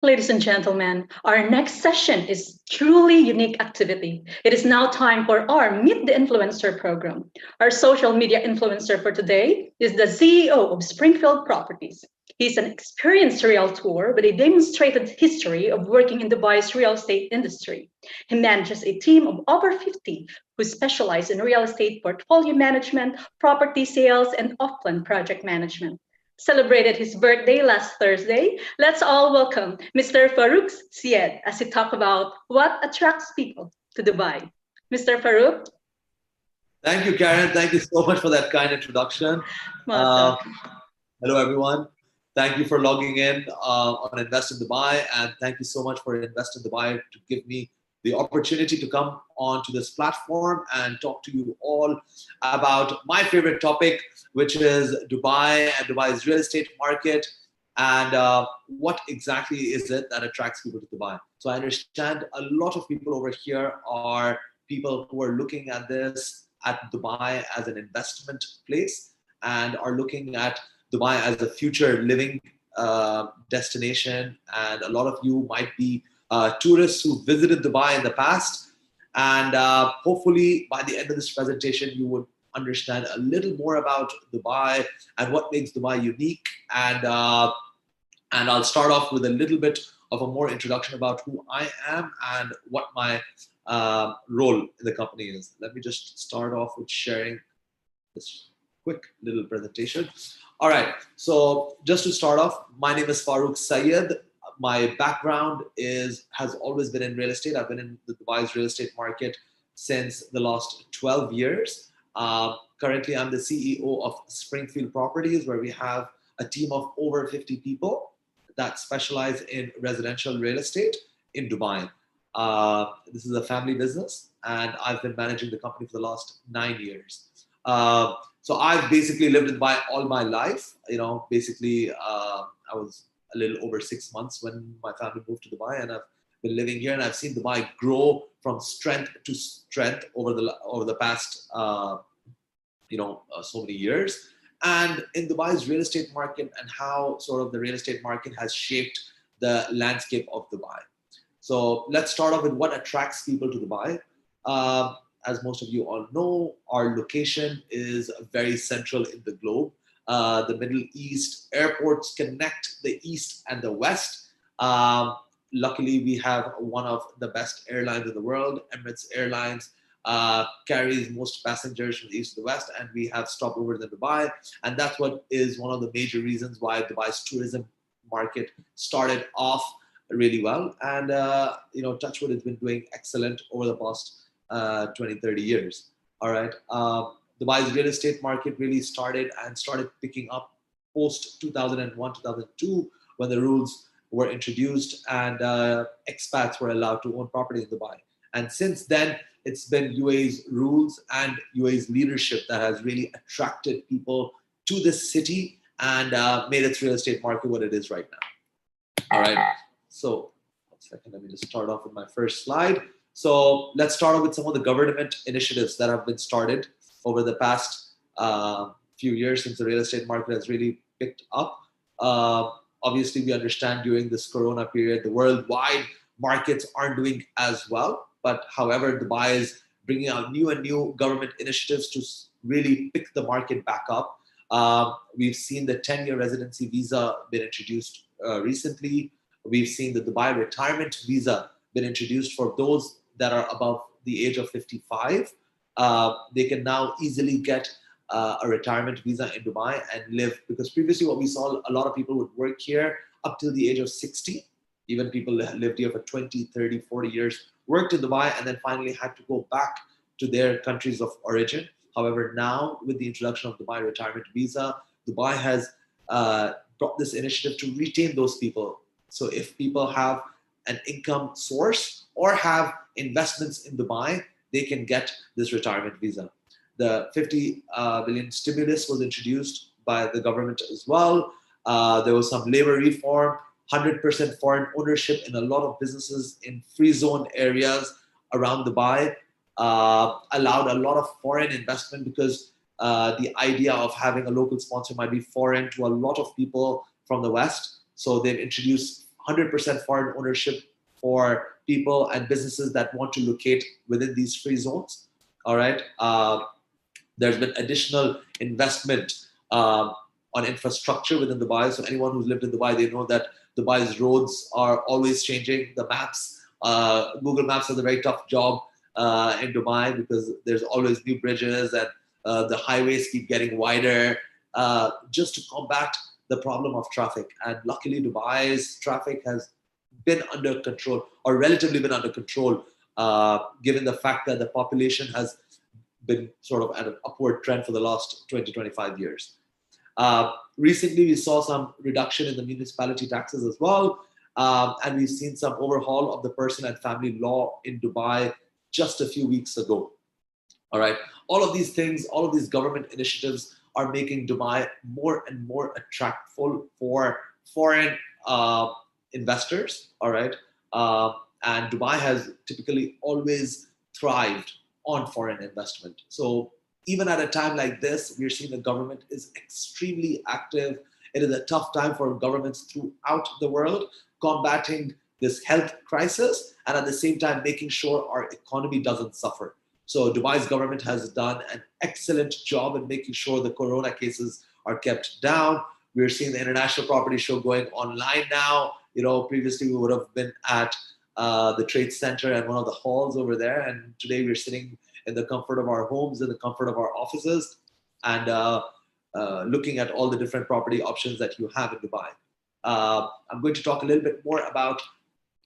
Ladies and gentlemen, our next session is truly unique activity. It is now time for our Meet the Influencer program. Our social media influencer for today is the CEO of Springfield Properties. He's an experienced realtor with a demonstrated history of working in Dubai's real estate industry. He manages a team of over 50 who specialize in real estate portfolio management, property sales, and off-plan project management. Celebrated his birthday last Thursday. Let's all welcome Mr. Farouk Syed as he talk about what attracts people to Dubai. Mr. Farouk, Thank you, Karen. Thank you so much for that kind introduction. welcome. Uh, Hello, everyone. Thank you for logging in on Invest in Dubai, and thank you so much for Invest in Dubai to give me the opportunity to come onto this platform and talk to you all about my favorite topic, which is Dubai and Dubai's real estate market, and what exactly is it that attracts people to Dubai. So I understand a lot of people over here are people who are looking at this at Dubai as an investment place and are looking at Dubai as a future living destination. And a lot of you might be tourists who visited Dubai in the past. And hopefully, by the end of this presentation, you would understand a little more about Dubai and what makes Dubai unique. And I'll start off with a little bit of a more introduction about who I am and what my role in the company is. Let me just start off with sharing this quick little presentation. All right, so just to start off, my name is Farouk Syed. My background has always been in real estate. I've been in the Dubai's real estate market since the last 12 years. Currently, I'm the CEO of Springfield Properties, where we have a team of over 50 people that specialize in residential real estate in Dubai. This is a family business, and I've been managing the company for the last 9 years. So I've basically lived in Dubai all my life. Basically, I was a little over 6 months when my family moved to Dubai, and I've been living here, and I've seen Dubai grow from strength to strength over the past so many years. And in Dubai's real estate market and how sort of the real estate market has shaped the landscape of Dubai. So let's start off with what attracts people to Dubai. As most of you all know, our location is very central in the globe. The Middle East airports connect the East and the West. Luckily, we have one of the best airlines in the world. Emirates Airlines carries most passengers from the East to the West, and we have stopovers in Dubai. And that's what is one of the major reasons why Dubai's tourism market started off really well. And, Touchwood has been doing excellent over the past 20, 30 years. All right. Dubai's real estate market really started picking up post 2001, 2002, when the rules were introduced and expats were allowed to own property in Dubai. And since then, it's been UAE's rules and UAE's leadership that has really attracted people to this city and made its real estate market what it is right now. All right. So, 1 second, let me just start off with my first slide. So let's start off with some of the government initiatives that have been started over the past few years since the real estate market has really picked up. Obviously, we understand during this Corona period, the worldwide markets aren't doing as well. But however, Dubai is bringing out new and new government initiatives to really pick the market back up. We've seen the 10-year residency visa been introduced recently. We've seen the Dubai retirement visa been introduced for those that are above the age of 55. They can now easily get a retirement visa in Dubai and live, because previously what we saw, a lot of people would work here up till the age of 60. Even people lived here for 20, 30, 40 years, worked in Dubai, and then finally had to go back to their countries of origin. However, now with the introduction of Dubai retirement visa, Dubai has brought this initiative to retain those people. So if people have an income source or have investments in Dubai, they can get this retirement visa. The 50 billion stimulus was introduced by the government as well. There was some labor reform, 100% foreign ownership in a lot of businesses in free zone areas around Dubai, allowed a lot of foreign investment because the idea of having a local sponsor might be foreign to a lot of people from the West. So they've introduced 100% foreign ownership for people and businesses that want to locate within these free zones. All right. There's been additional investment on infrastructure within Dubai. So anyone who's lived in Dubai, they know that Dubai's roads are always changing. The maps, Google Maps does a very tough job in Dubai because there's always new bridges and the highways keep getting wider just to combat the problem of traffic. And luckily, Dubai's traffic has been under control, or relatively been under control, given the fact that the population has been sort of at an upward trend for the last 20, 25 years. Recently, we saw some reduction in the municipality taxes as well. And we've seen some overhaul of the person and family law in Dubai just a few weeks ago. All right. All of these things, all of these government initiatives are making Dubai more and more attractive for foreign investors. All right. And Dubai has typically always thrived on foreign investment. So even at a time like this, we're seeing the government is extremely active. It is a tough time for governments throughout the world combating this health crisis and at the same time making sure our economy doesn't suffer. So Dubai's government has done an excellent job in making sure the corona cases are kept down. We're seeing the International Property Show going online now. You know, previously we would have been at the Trade Center and one of the halls over there. And today we're sitting in the comfort of our homes, in the comfort of our offices, and looking at all the different property options that you have in Dubai. I'm going to talk a little bit more about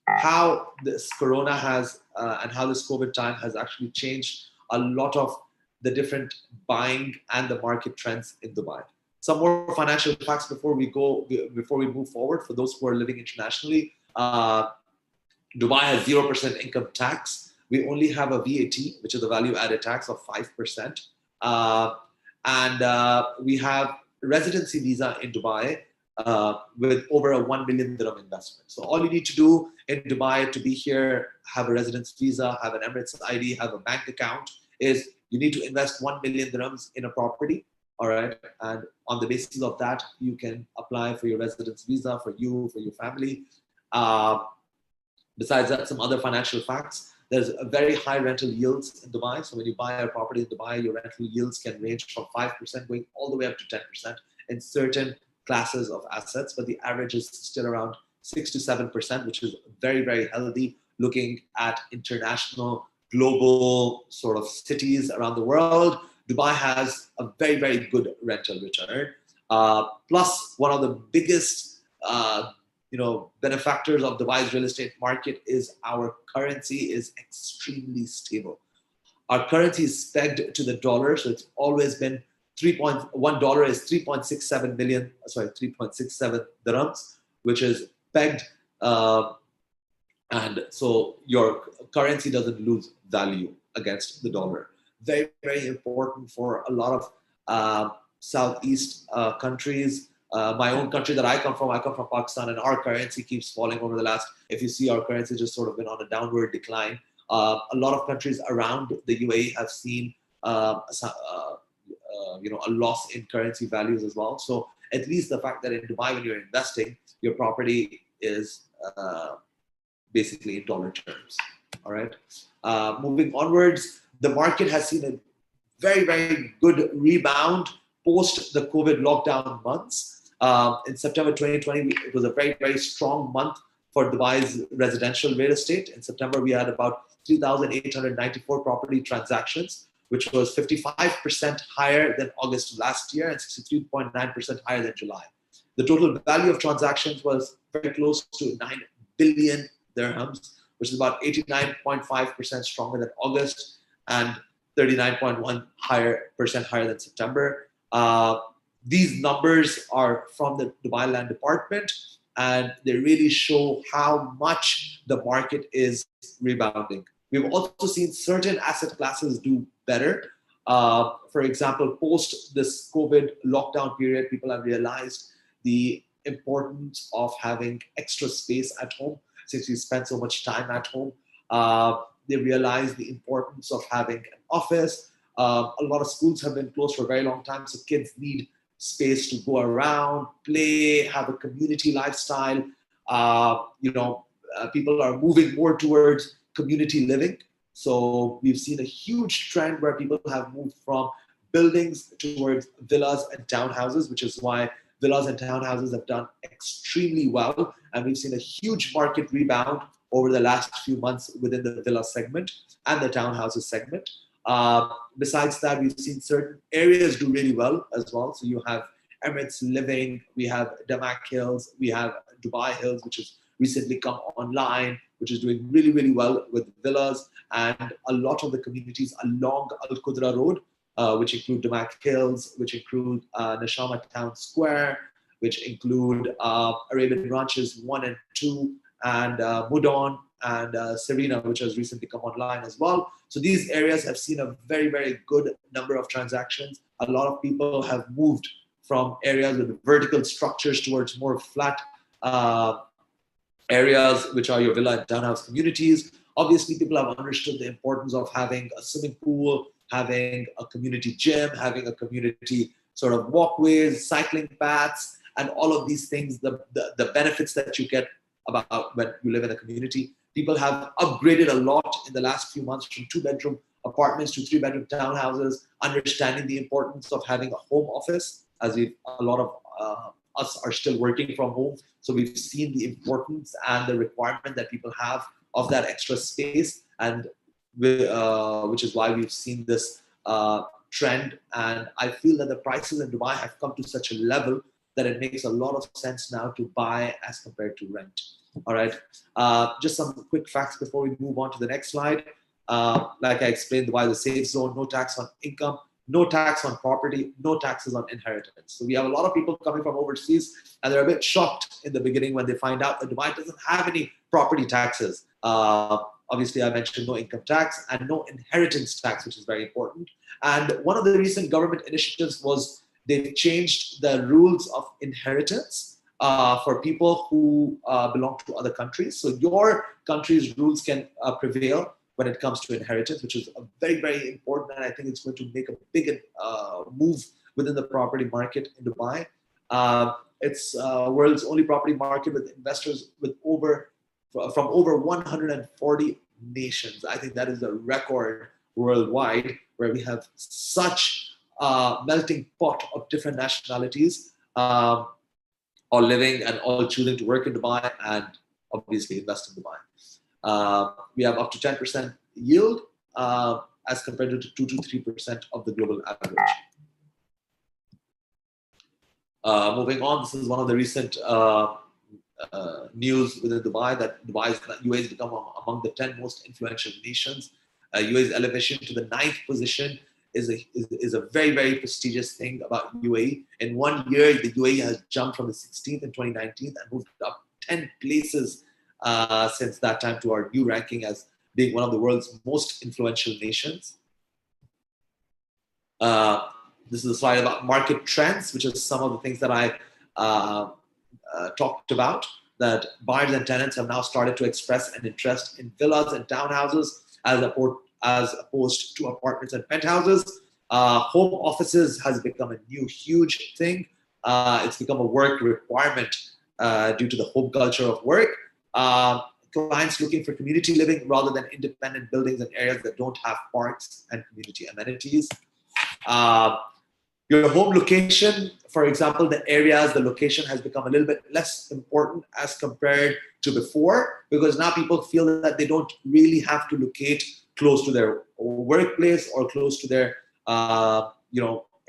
how this corona has and how this COVID time has actually changed a lot of the different buying and the market trends in Dubai. Some more financial facts before we move forward. For those who are living internationally, Dubai has 0% income tax. We only have a VAT, which is a value added tax of 5%. And we have residency visa in Dubai with over a 1 million dirham investment. So all you need to do in Dubai to be here, have a residence visa, have an Emirates ID, have a bank account, is you need to invest 1 million dirhams in a property. All right. And on the basis of that, you can apply for your residence visa for you, for your family. Besides that, some other financial facts. There's a very high rental yields in Dubai. So when you buy a property in Dubai, your rental yields can range from 5% going all the way up to 10% in certain classes of assets, but the average is still around 6 to 7%, which is very, very healthy looking at international, global sort of cities around the world. Dubai has a very, very good rental return. Plus, one of the biggest benefactors of Dubai's real estate market is our currency is extremely stable. Our currency is pegged to the dollar, so it's always been $1 is 3.67 dirhams, which is pegged, and so your currency doesn't lose value against the dollar. Very, very important for a lot of Southeast countries. My own country that I come from Pakistan, and our currency keeps falling over the last, if you see, our currency just sort of been on a downward decline. A lot of countries around the UAE have seen a loss in currency values as well. So at least the fact that in Dubai, when you're investing, your property is basically in dollar terms. All right. Moving onwards, the market has seen a very, very good rebound post the COVID lockdown months. In September 2020, it was a very, very strong month for Dubai's residential real estate. In September, we had about 3,894 property transactions, which was 55% higher than August last year and 63.9% higher than July. The total value of transactions was very close to 9 billion dirhams, which is about 89.5% stronger than August and 39.1% higher than September. These numbers are from the Dubai Land Department, and they really show how much the market is rebounding. We've also seen certain asset classes do better. For example, post this COVID lockdown period, people have realized the importance of having extra space at home since we spend so much time at home. They realize the importance of having an office. A lot of schools have been closed for a very long time, so kids need space to go around, play, have a community lifestyle. People are moving more towards community living. So we've seen a huge trend where people have moved from buildings towards villas and townhouses, which is why villas and townhouses have done extremely well. And we've seen a huge market rebound over the last few months within the villa segment and the townhouses segment. Besides that, we've seen certain areas do really well as well. So you have Emirates Living, we have Damac Hills, we have Dubai Hills, which has recently come online, which is doing really, really well with villas, and a lot of the communities along Al Qudra Road, which include Damac Hills, which include Nashama Town Square, which include Arabian Ranches 1 and 2, and Mudon and Serena, which has recently come online as well. So these areas have seen a very, very good number of transactions. A lot of people have moved from areas with vertical structures towards more flat areas, which are your villa and townhouse communities. Obviously, people have understood the importance of having a swimming pool, having a community gym, having a community sort of walkways, cycling paths, and all of these things, the benefits that you get about when you live in a community. People have upgraded a lot in the last few months from 2-bedroom apartments to 3-bedroom townhouses, understanding the importance of having a home office, as a lot of us are still working from home. So we've seen the importance and the requirement that people have of that extra space, and which is why we've seen this trend. And I feel that the prices in Dubai have come to such a level that it makes a lot of sense now to buy as compared to rent. All right. Just some quick facts before we move on to the next slide. Like I explained, Dubai is a safe zone, no tax on income, no tax on property, no taxes on inheritance. So we have a lot of people coming from overseas, and they're a bit shocked in the beginning when they find out that Dubai doesn't have any property taxes. Obviously, I mentioned no income tax and no inheritance tax, which is very important. And one of the recent government initiatives was they've changed the rules of inheritance for people who belong to other countries. So your country's rules can prevail when it comes to inheritance, which is very, very important. And I think it's going to make a big move within the property market in Dubai. It's world's only property market with investors with from over 140 nations. I think that is a record worldwide, where we have such a melting pot of different nationalities, all living and all choosing to work in Dubai and obviously invest in Dubai. We have up to 10% yield as compared to 2 to 3% of the global average. Moving on, this is one of the recent news within Dubai, that UAE has become among the 10 most influential nations. UAE's elevation to the 9th position is a very, very prestigious thing about UAE. In 1 year, the UAE has jumped from the 16th in 2019 and moved up 10 places since that time to our new ranking as being one of the world's most influential nations. This is a slide about market trends, which is some of the things that I talked about, that buyers and tenants have now started to express an interest in villas and townhouses as opposed to apartments and penthouses. Home offices has become a new huge thing. It's become a work requirement due to the home culture of work. Clients looking for community living rather than independent buildings in areas that don't have parks and community amenities. Your home location, for example, the location has become a little bit less important as compared to before, because now people feel that they don't really have to locate close to their workplace or close to their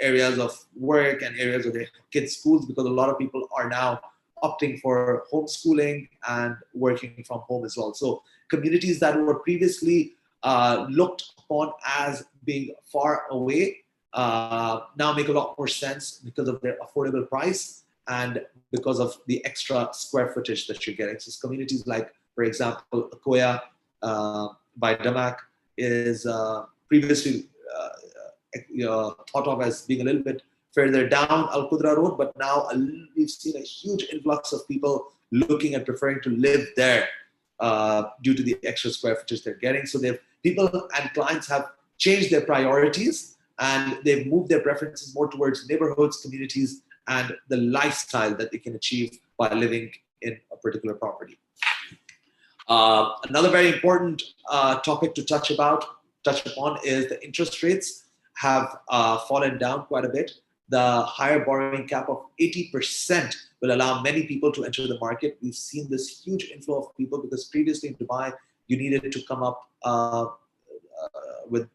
areas of work and areas of their kids' schools, because a lot of people are now opting for homeschooling and working from home as well. So communities that were previously looked upon as being far away now make a lot more sense because of their affordable price and because of the extra square footage that you're getting. So communities like, for example, Akoya by Damac is previously thought of as being a little bit further down Al Qudra Road, but now we've seen a huge influx of people looking and preferring to live there due to the extra square footage they're getting. So people and clients have changed their priorities, and they've moved their preferences more towards neighborhoods, communities, and the lifestyle that they can achieve by living in a particular property. Another very important topic to touch upon is the interest rates have fallen down quite a bit. The higher borrowing cap of 80% will allow many people to enter the market. We've seen this huge inflow of people because previously in Dubai, you needed to come up with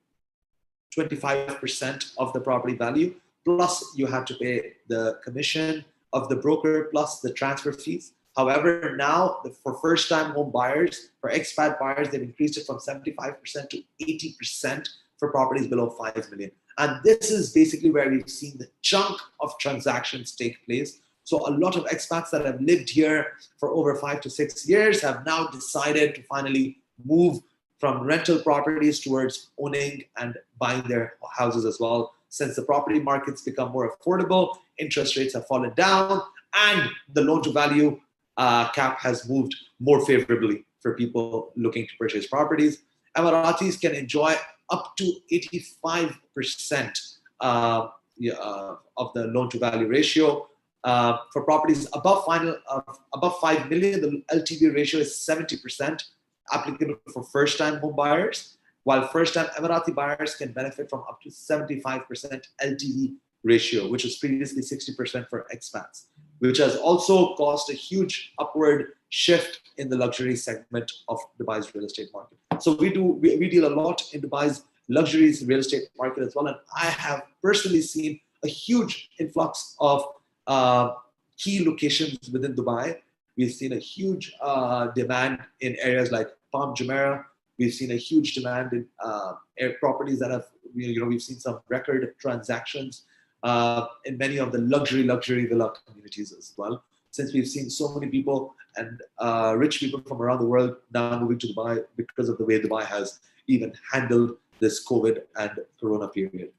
25% of the property value, plus you had to pay the commission of the broker, plus the transfer fees. However, now for first-time home buyers, for expat buyers, they've increased it from 75% to 80% for properties below 5 million. And this is basically where we've seen the chunk of transactions take place. So a lot of expats that have lived here for over 5 to 6 years have now decided to finally move from rental properties towards owning and buying their houses as well. Since the property markets become more affordable, interest rates have fallen down, and the loan-to-value cap has moved more favorably for people looking to purchase properties. Emiratis can enjoy up to 85% of the loan-to-value ratio. For properties above 5 million, the LTV ratio is 70%, applicable for first-time home buyers, while first-time Emirati buyers can benefit from up to 75% LTV ratio, which was previously 60% for expats, which has also caused a huge upward shift in the luxury segment of Dubai's real estate market. So we deal a lot in Dubai's luxury real estate market as well, and I have personally seen a huge influx of key locations within Dubai. We've seen a huge demand in areas like Palm Jumeirah. We've seen a huge demand in properties that have, we've seen some record transactions in many of the luxury villa communities as well. Since we've seen so many people and rich people from around the world now moving to Dubai because of the way Dubai has even handled this COVID and Corona period.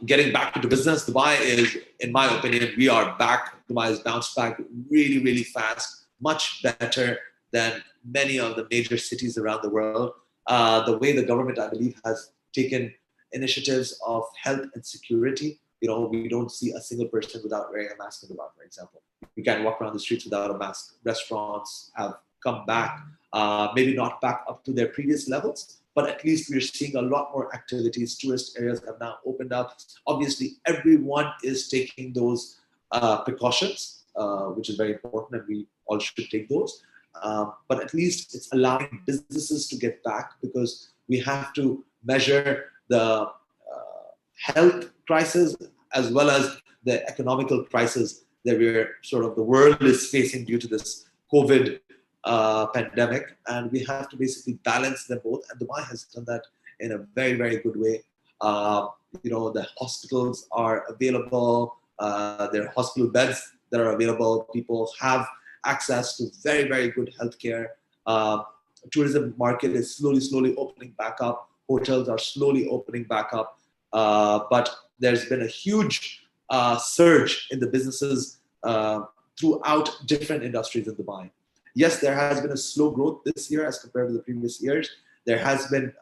Getting back into business, Dubai is, in my opinion, we are back. Dubai has bounced back really, really fast, much better than many of the major cities around the world. The way the government, I believe, has taken initiatives of health and security. We don't see a single person without wearing a mask in Dubai, for example. You can't walk around the streets without a mask. Restaurants have come back, maybe not back up to their previous levels, but at least we're seeing a lot more activities. Tourist areas have now opened up. Obviously, everyone is taking those precautions, which is very important, and we all should take those. But at least it's allowing businesses to get back, because we have to measure the health crisis as well as the economical crisis that the world is facing due to this COVID pandemic, and we have to basically balance them both. And Dubai has done that in a very, very good way. The hospitals are available. There are hospital beds that are available. People have access to very, very good healthcare. Tourism market is slowly opening back up. Hotels are slowly opening back up. But there's been a huge surge in the businesses throughout different industries in Dubai. Yes, there has been a slow growth this year as compared to the previous years. There has been,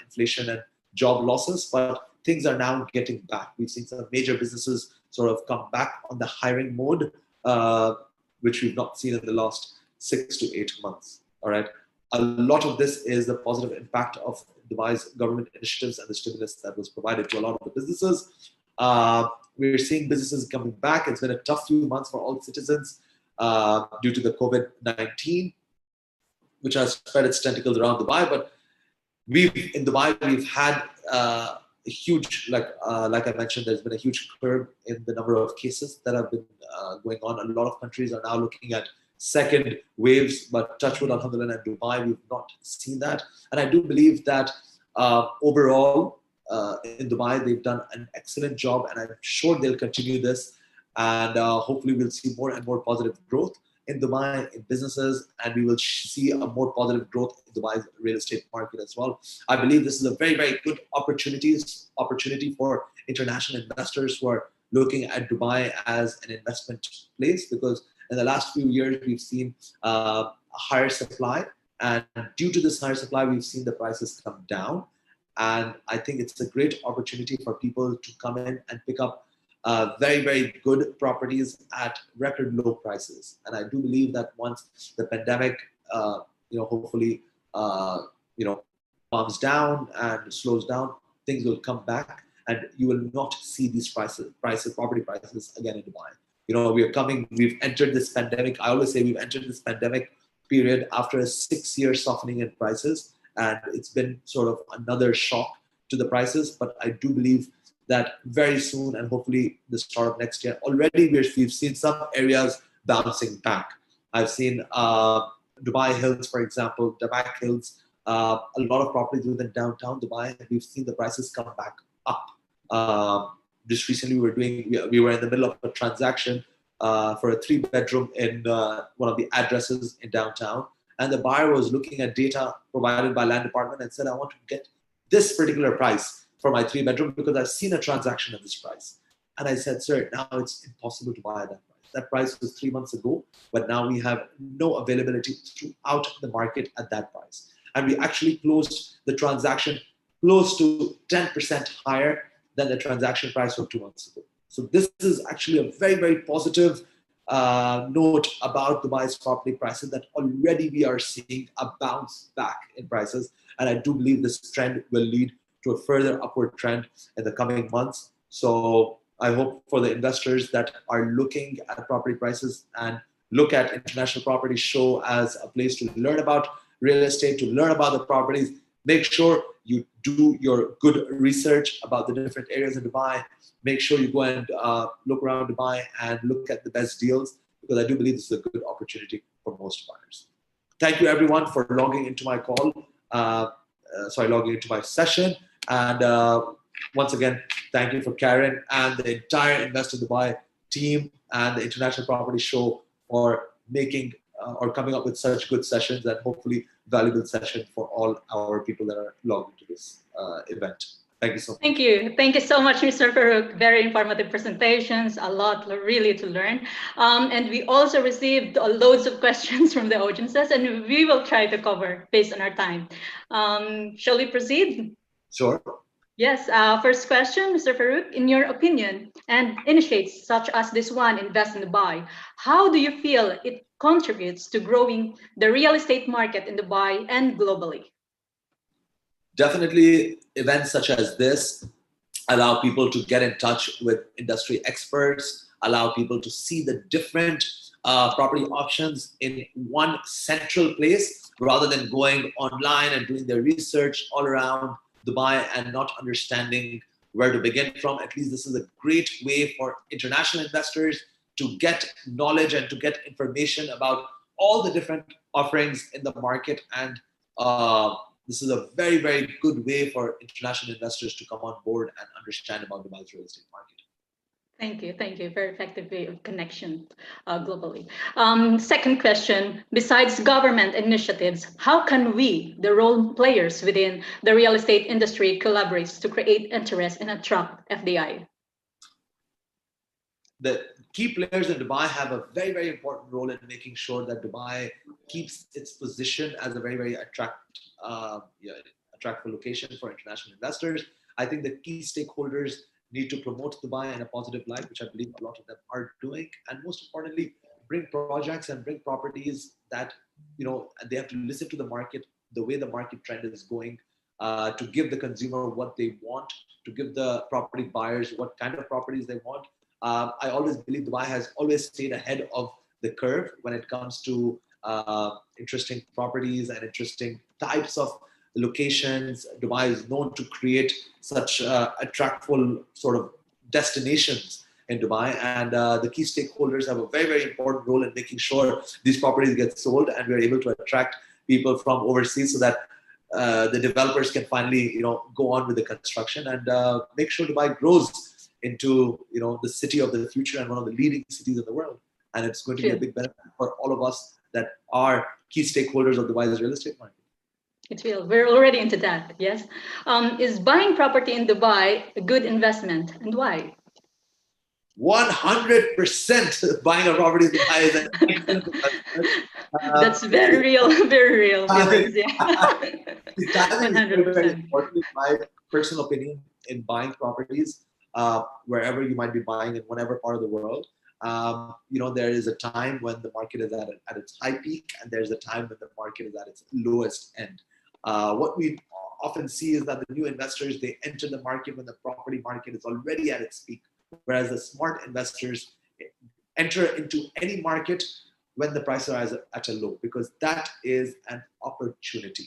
inflation and job losses, but things are now getting back. We've seen some major businesses sort of come back on the hiring mode, which we've not seen in the last 6 to 8 months. All right. A lot of this is the positive impact of Dubai's government initiatives and the stimulus that was provided to a lot of the businesses. We're seeing businesses coming back. It's been a tough few months for all citizens due to the COVID-19, which has spread its tentacles around Dubai. But in Dubai, we've had a huge, like I mentioned, there's been a huge curve in the number of cases that have been going on. A lot of countries are now looking at second waves, but touch wood, alhamdulillah, in Dubai, we've not seen that. And I do believe that overall in Dubai, they've done an excellent job, and I'm sure they'll continue this. And hopefully we'll see more and more positive growth in Dubai, in businesses, and we will see a more positive growth in Dubai's real estate market as well. I believe this is a very, very good opportunity for international investors who are looking at Dubai as an investment place, because in the last few years, we've seen a higher supply. And due to this higher supply, we've seen the prices come down. And I think it's a great opportunity for people to come in and pick up very, very good properties at record low prices. And I do believe that once the pandemic, hopefully, calms down and slows down, things will come back, and you will not see these property prices again in Dubai. We've entered this pandemic. I always say we've entered this pandemic period after a 6-year softening in prices, and it's been sort of another shock to the prices. But I do believe that very soon, and hopefully the start of next year, already we've seen some areas bouncing back. I've seen Dubai Hills, for example, Dabak Hills, a lot of properties within downtown Dubai, we've seen the prices come back up. Just recently, we were in the middle of a transaction for a 3-bedroom in one of the addresses in downtown, and the buyer was looking at data provided by land department and said, I want to get this particular price for my 3-bedroom because I've seen a transaction at this price. And I said, sir, now it's impossible to buy at that price. That price was 3 months ago, but now we have no availability throughout the market at that price. And we actually closed the transaction close to 10% higher than the transaction price from 2 months ago. So this is actually a very, very positive note about Dubai's property prices, that already we are seeing a bounce back in prices. And I do believe this trend will lead to a further upward trend in the coming months. So I hope for the investors that are looking at property prices and look at International Property Show as a place to learn about real estate, to learn about the properties, make sure you do your good research about the different areas in Dubai. Make sure you go and look around Dubai and look at the best deals, because I do believe this is a good opportunity for most buyers. Thank you everyone for logging into my logging into my session. And once again, thank you for Karen and the entire Invest in Dubai team and the International Property Show for making or coming up with such good sessions, and hopefully valuable session for all our people that are logged into this event. Thank you so much. Thank you. Thank you so much, Mr. Farouk. Very informative presentations, a lot really to learn. And we also received loads of questions from the audiences, and we will try to cover based on our time. Shall we proceed? Sure. Yes, first question, Mr. Farouk, in your opinion, and initiatives such as this one, Invest in Dubai, how do you feel it contributes to growing the real estate market in Dubai and globally? Definitely, events such as this allow people to get in touch with industry experts, allow people to see the different property options in one central place, rather than going online and doing their research all around Dubai and not understanding where to begin from. At least this is a great way for international investors to get knowledge and to get information about all the different offerings in the market. And this is a very, very good way for international investors to come on board and understand about Dubai's real estate market. Thank you. Thank you. Very effective way of connection globally. Second question, besides government initiatives, how can we, the role players within the real estate industry, collaborate to create interest and attract FDI? The key players in Dubai have a very, very important role in making sure that Dubai keeps its position as a very, very attractive location for international investors. I think the key stakeholders need to promote Dubai in a positive light, which I believe a lot of them are doing. And most importantly, bring projects and bring properties that, they have to listen to the market, the way the market trend is going, to give the consumer what they want, to give the property buyers what kind of properties they want. I always believe Dubai has always stayed ahead of the curve when it comes to interesting properties and interesting types of locations. Dubai is known to create such attractive sort of destinations in Dubai, and the key stakeholders have a very, very important role in making sure these properties get sold and we're able to attract people from overseas, so that the developers can finally, go on with the construction and make sure Dubai grows into, the city of the future and one of the leading cities in the world. And it's going to be a big benefit for all of us that are key stakeholders of Dubai's real estate market. It will. We're already into that. Yes. Is buying property in Dubai a good investment, and why? 100% buying a property in Dubai is an excellent investment. That's very real, very real. Timing is 100%. very important, in my personal opinion, in buying properties. wherever you might be buying in whatever part of the world. There is a time when the market is at its high peak, and there's a time when the market is at its lowest end. What we often see is that the new investors, they enter the market when the property market is already at its peak, whereas the smart investors enter into any market when the prices are at a low, because that is an opportunity.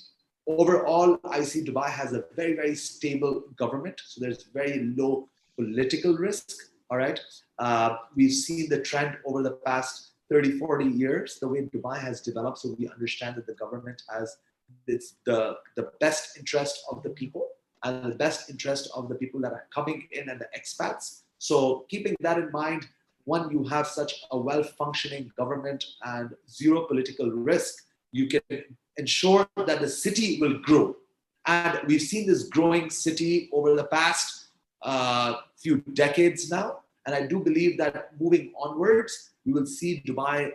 Overall, I see Dubai has a very, very stable government, so there's very low political risk, all right? We've seen the trend over the past 30, 40 years, the way Dubai has developed, so we understand that the government has the best interest of the people and the best interest of the people that are coming in and the expats. So keeping that in mind, one, you have such a well-functioning government and zero political risk, you can ensure that the city will grow. And we've seen this growing city over the past few decades now. And I do believe that moving onwards, we will see Dubai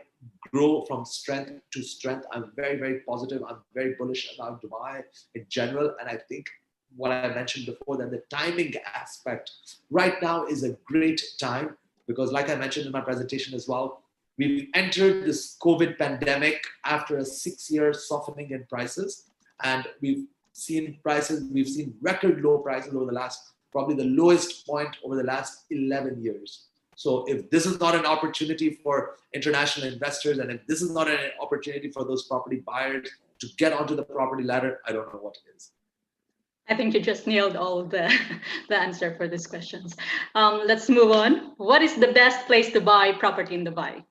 grow from strength to strength. I'm very, very positive. I'm very bullish about Dubai in general. And I think what I mentioned before, that the timing aspect right now is a great time, because like I mentioned in my presentation as well, we've entered this COVID pandemic after a 6-year softening in prices. And we've seen record low prices over the last, probably the lowest point over the last 11 years. So if this is not an opportunity for international investors, and if this is not an opportunity for those property buyers to get onto the property ladder, I don't know what it is. I think you just nailed all of the answer for these questions. Let's move on. What is the best place to buy property in Dubai?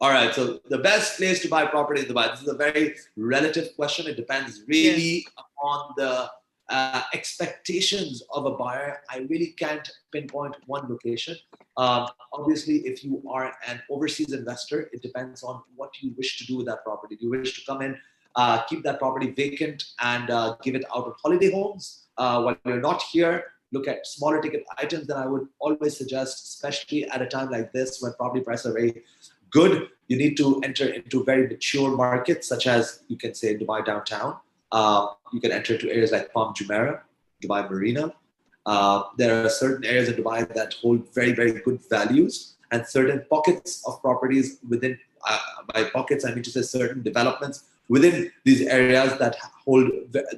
All right, so the best place to buy property in Dubai. This is a very relative question. It depends really on the expectations of a buyer. I really can't pinpoint one location. Obviously, if you are an overseas investor, it depends on what you wish to do with that property. Do you wish to come in, keep that property vacant and give it out on holiday homes while you're not here? Look at smaller ticket items. Then I would always suggest, especially at a time like this when property prices are very good, you need to enter into very mature markets, such as you can say Dubai downtown. You can enter into areas like Palm Jumeirah, Dubai Marina. There are certain areas in Dubai that hold very, very good values, and certain pockets of properties within, by pockets I mean to say certain developments within these areas that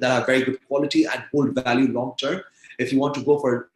are very good quality and hold value long term. If you want to go for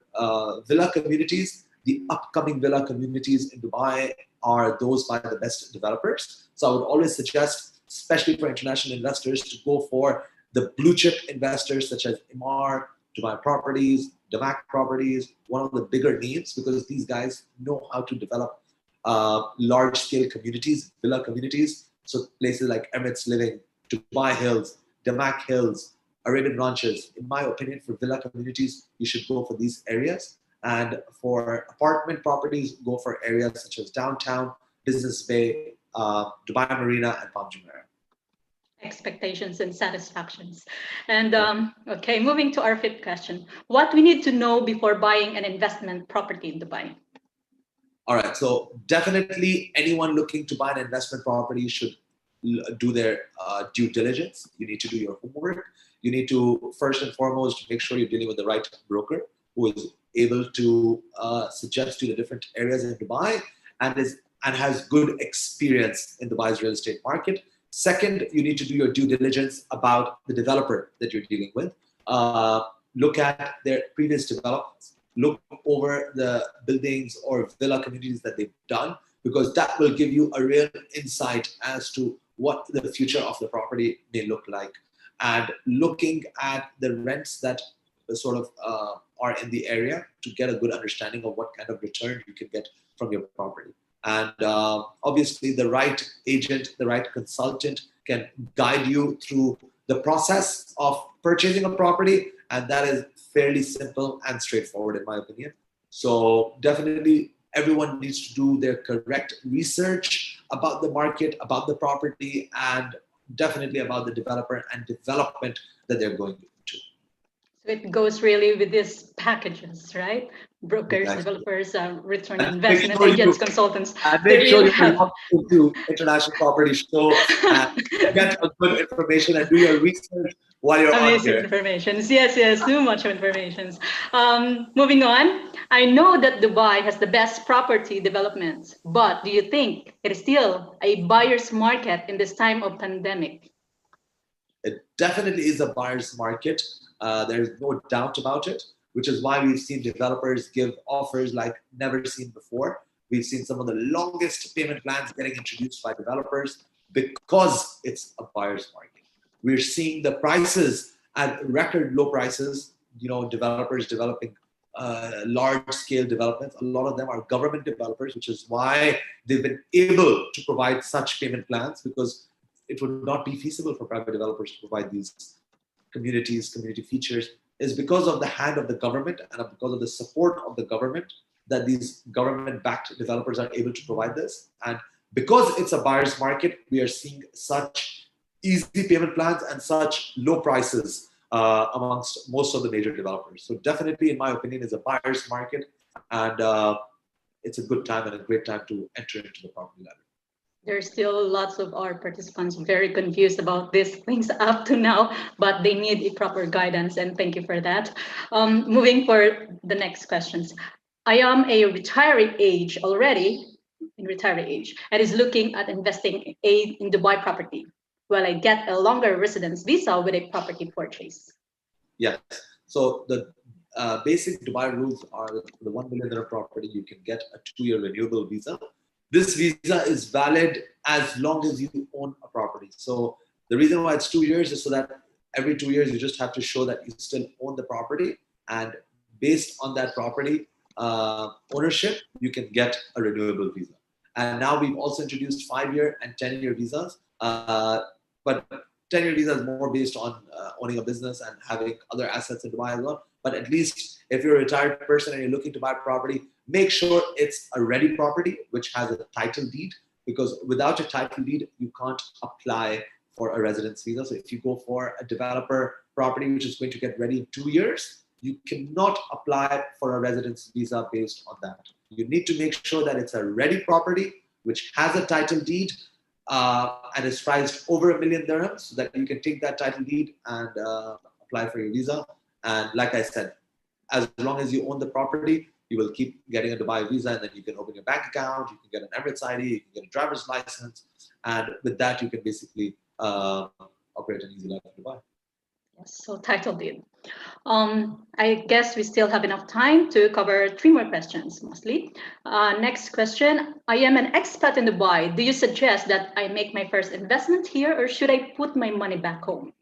villa communities, the upcoming villa communities in Dubai are those by the best developers. So I would always suggest, especially for international investors, to go for the blue chip investors such as Emaar, Dubai Properties, Damac Properties, one of the bigger names, because these guys know how to develop large scale communities, villa communities. So places like Emirates Living, Dubai Hills, Damac Hills, Arabian Ranches. In my opinion, for villa communities, you should go for these areas. And for apartment properties, go for areas such as downtown, Business Bay, Dubai Marina, and Palm Jumeirah. Expectations and satisfactions. And okay, moving to our fifth question. What we need to know before buying an investment property in Dubai? All right, so definitely anyone looking to buy an investment property should do their due diligence. You need to do your homework. You need to, first and foremost, make sure you're dealing with the right broker who is able to suggest you the different areas in Dubai and has good experience in Dubai's real estate market. Second, you need to do your due diligence about the developer that you're dealing with. Look at their previous developments. Look over the buildings or villa communities that they've done, because that will give you a real insight as to what the future of the property may look like. And looking at the rents that sort of are in the area to get a good understanding of what kind of return you can get from your property. And obviously the right agent, the right consultant can guide you through the process of purchasing a property. And that is fairly simple and straightforward in my opinion. So definitely everyone needs to do their correct research about the market, about the property, and definitely about the developer and development that they're going to. So it goes really with these packages, right? Brokers, Exactly. Developers, return on investment agents, consultants. And make sure you into International Property Show and get a good information and do your research while you're on Amazing here. information. Yes, yes, too much information. Moving on, I know that Dubai has the best property developments, but do you think it is still a buyer's market in this time of pandemic? It definitely is a buyer's market. There's no doubt about it, which is why we've seen developers give offers like never seen before. We've seen some of the longest payment plans getting introduced by developers because it's a buyer's market. We're seeing the prices at record low prices. You know, developers developing large-scale developments. A lot of them are government developers, which is why they've been able to provide such payment plans, because it would not be feasible for private developers to provide these community features, is because of the hand of the government and because of the support of the government that these government-backed developers are able to provide this. And because it's a buyer's market, we are seeing such easy payment plans and such low prices amongst most of the major developers. So definitely, in my opinion, is a buyer's market, and it's a good time and a great time to enter into the property ladder. There's still lots of our participants very confused about these things up to now, but they need a proper guidance, and thank you for that. Moving for the next questions. I am a retiree age already, in retiree age, and is looking at investing in Dubai property. Will I get a longer residence visa with a property purchase? Yes. So the basic Dubai rules are the 1 million dirham property, you can get a 2-year renewable visa. This visa is valid as long as you own a property. So the reason why it's 2 years is so that every 2 years you just have to show that you still own the property, and based on that property ownership, you can get a renewable visa. And now we've also introduced 5-year and 10-year visas, but 10-year visa is more based on owning a business and having other assets in Dubai as well. But at least if you're a retired person and you're looking to buy property, make sure it's a ready property which has a title deed, because without a title deed, you can't apply for a residence visa. So if you go for a developer property which is going to get ready in 2 years, you cannot apply for a residence visa based on that. You need to make sure that it's a ready property which has a title deed and is priced over 1 million dirhams, so that you can take that title deed and apply for your visa. And like I said, as long as you own the property, you will keep getting a Dubai visa, and then you can open your bank account, you can get an Emirates ID, you can get a driver's license, and with that you can basically operate an easy life in Dubai. Yes, so title deed. I guess we still have enough time to cover 3 more questions, mostly. Next question. I am an expat in Dubai. Do you suggest that I make my first investment here, or should I put my money back home?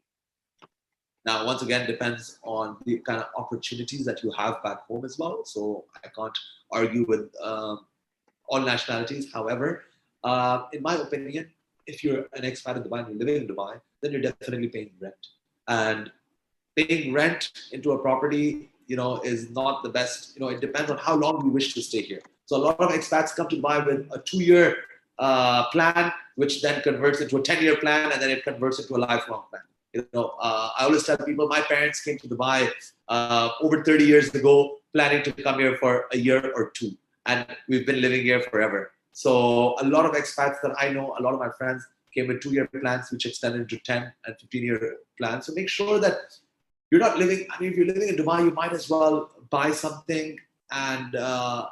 Now, once again, depends on the kind of opportunities that you have back home as well. So I can't argue with all nationalities. However, in my opinion, if you're an expat in Dubai and you're living in Dubai, then you're definitely paying rent. And paying rent into a property, is not the best. It depends on how long you wish to stay here. So a lot of expats come to Dubai with a 2-year plan, which then converts into a 10-year plan, and then it converts into a lifelong plan. I always tell people my parents came to Dubai over 30 years ago, planning to come here for a year or 2, and we've been living here forever. So a lot of expats that I know, a lot of my friends came with 2-year plans, which extended into 10 and 15-year plans. So make sure that you're not living. If you're living in Dubai, you might as well buy something and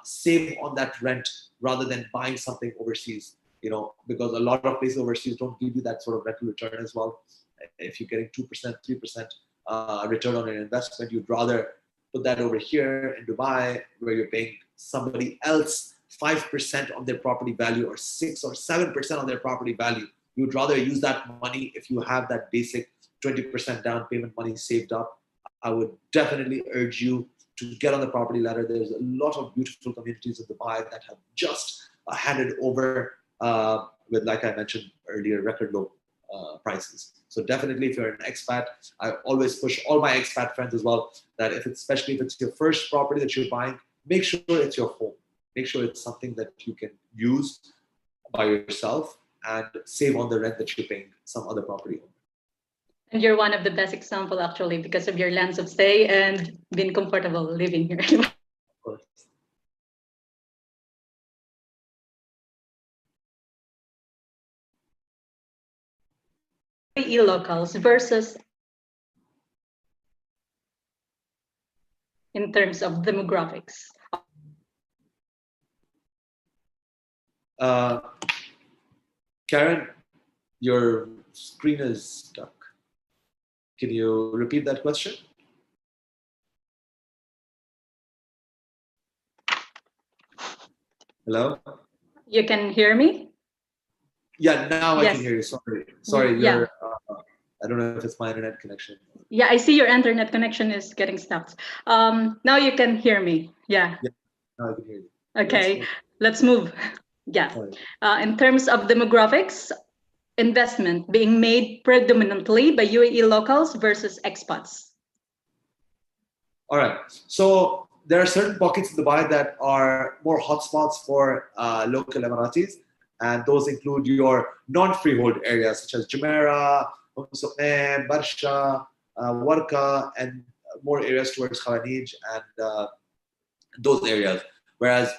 save on that rent rather than buying something overseas. Because a lot of places overseas don't give you that sort of rental return as well. If you're getting 2%, 3% return on an investment, you'd rather put that over here in Dubai, where you're paying somebody else 5% on their property value, or 6 or 7% on their property value. You'd rather use that money if you have that basic 20% down payment money saved up. I would definitely urge you to get on the property ladder. There's a lot of beautiful communities in Dubai that have just handed over with, like I mentioned earlier, record low prices. So definitely, if you're an expat, I always push all my expat friends as well that especially if it's your first property that you're buying, make sure it's your home. Make sure it's something that you can use by yourself and save on the rent that you're paying some other property owner. And you're one of the best example, actually, because of your length of stay and being comfortable living here. Of course. E-locals versus in terms of demographics? Karen, your screen is stuck. Can you repeat that question? Hello? You can hear me? Yeah, now I Yes. can hear you. Sorry. Yeah. I don't know if it's my internet connection. Yeah, I see your internet connection is getting stuck. Now you can hear me. Yeah. Now I can hear you. Okay, let's move. Yeah. In terms of demographics, investment being made predominantly by UAE locals versus expats. All right. So there are certain pockets in Dubai that are more hotspots for local Emiratis, and those include your non-freehold areas such as Jumeirah, Suqeim, Barsha, Warka, and more areas towards Khawanij and those areas. Whereas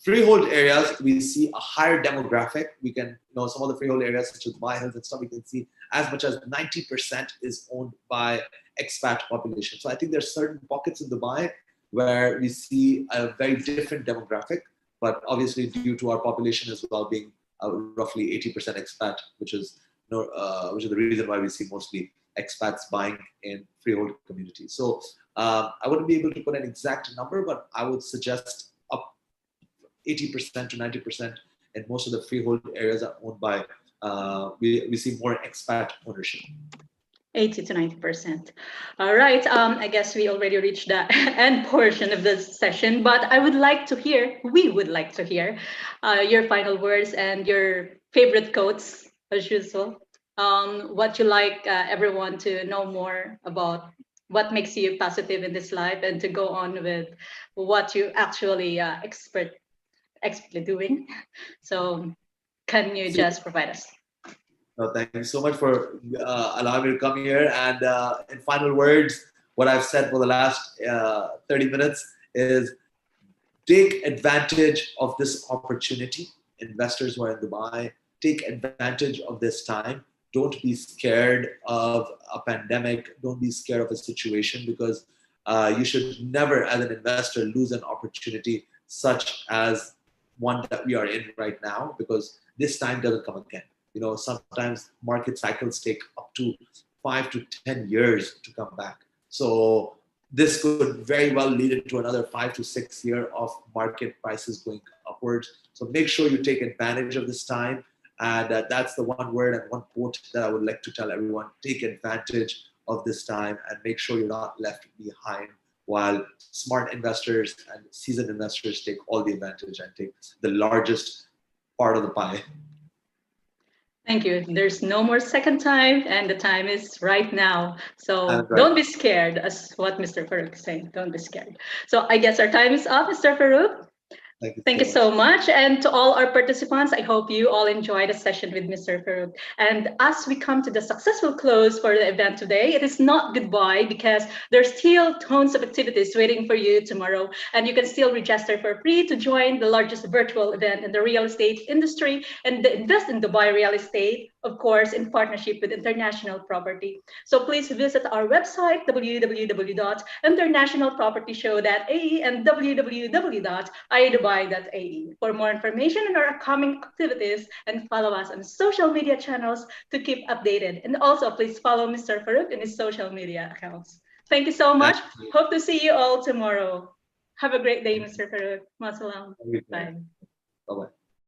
freehold areas, we see a higher demographic. We can, some of the freehold areas such as Dubai Hills and stuff, we can see as much as 90% is owned by expat population. So I think there's certain pockets in Dubai where we see a very different demographic, but obviously due to our population as well being roughly 80% expat, which is the reason why we see mostly expats buying in freehold communities. So I wouldn't be able to put an exact number, but I would suggest up 80% to 90% in most of the freehold areas are owned by, we see more expat ownership. 80 to 90%. All right, I guess we already reached the end portion of this session, but we would like to hear your final words and your favorite quotes, as usual. What you like everyone to know more about, what makes you positive in this life, and to go on with what you actually expertly doing. So can you just provide us? Thank you so much for allowing me to come here. And in final words, what I've said for the last 30 minutes is take advantage of this opportunity. Investors who are in Dubai, take advantage of this time. Don't be scared of a pandemic. Don't be scared of a situation, because you should never, as an investor, lose an opportunity such as one that we are in right now, because this time doesn't come again. Sometimes market cycles take up to 5 to 10 years to come back. So this could very well lead into another 5 to 6 years of market prices going upwards. So make sure you take advantage of this time. And that's the one word and one quote that I would like to tell everyone. Take advantage of this time and make sure you're not left behind, while smart investors and seasoned investors take all the advantage and take the largest part of the pie. Thank you. There's no more second time, and the time is right now. So right. Don't be scared, as what Mr. Farouk is saying. Don't be scared. So I guess our time is up, Mr. Farouk. Thank you so much. And to all our participants, I hope you all enjoyed the session with Mr. Farouk. And as we come to the successful close for the event today, it is not goodbye, because there's still tons of activities waiting for you tomorrow. And you can still register for free to join the largest virtual event in the real estate industry and invest in Dubai real estate, of course, in partnership with International Property. So please visit our website, www.internationalpropertyshow.ae and www.iadubai.ae for more information on our upcoming activities, and follow us on social media channels to keep updated. And also please follow Mr. Farouk in his social media accounts. Thank you so much. Hope to see you all tomorrow. Have a great day, Mr. Farouk. Masalam. Bye. Bye-bye.